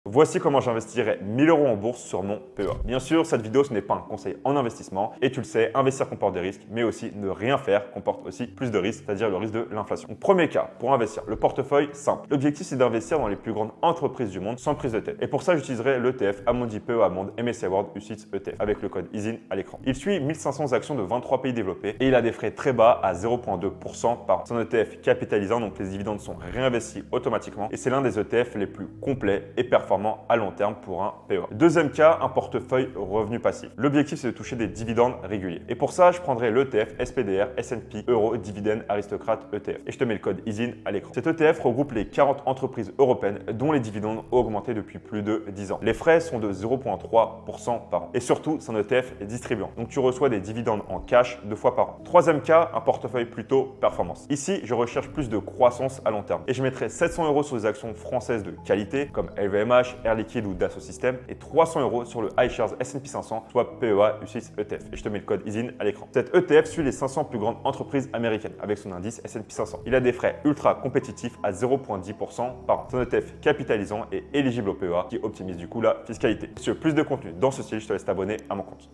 Voici comment j'investirai 1000 € en bourse sur mon PEA. Bien sûr, cette vidéo, ce n'est pas un conseil en investissement. Et tu le sais, investir comporte des risques, mais aussi ne rien faire comporte aussi plus de risques, c'est-à-dire le risque de l'inflation. Donc, premier cas, pour investir, le portefeuille simple. L'objectif, c'est d'investir dans les plus grandes entreprises du monde sans prise de tête. Et pour ça, j'utiliserai l'ETF Amundi PEA Monde MSCI World UCITS ETF avec le code ISIN à l'écran. Il suit 1500 actions de 23 pays développés et il a des frais très bas à 0,2% par an. C'est un ETF capitalisant, donc les dividendes sont réinvestis automatiquement et c'est l'un des ETF les plus complets et performants à long terme pour un PEA. Deuxième cas, un portefeuille revenu passif. L'objectif, c'est de toucher des dividendes réguliers. Et pour ça, je prendrai l'ETF SPDR S&P Euro Dividend Aristocrate ETF. Et je te mets le code ISIN à l'écran. Cet ETF regroupe les 40 entreprises européennes dont les dividendes ont augmenté depuis plus de 10 ans. Les frais sont de 0,3% par an. Et surtout, c'est un ETF distribuant. Donc, tu reçois des dividendes en cash 2 fois par an. Troisième cas, un portefeuille plutôt performance. Ici, je recherche plus de croissance à long terme. Et je mettrai 700 € sur les actions françaises de qualité comme LVMH, Air Liquide ou Dassault Systèmes et 300 € sur le iShares S&P 500, soit PEA UCITS ETF. Et je te mets le code ISIN à l'écran. Cet ETF suit les 500 plus grandes entreprises américaines avec son indice S&P 500. Il a des frais ultra compétitifs à 0,10% par an. C'est un ETF capitalisant et éligible au PEA qui optimise du coup la fiscalité. Si tu veux plus de contenu dans ce style, je te laisse t'abonner à mon compte.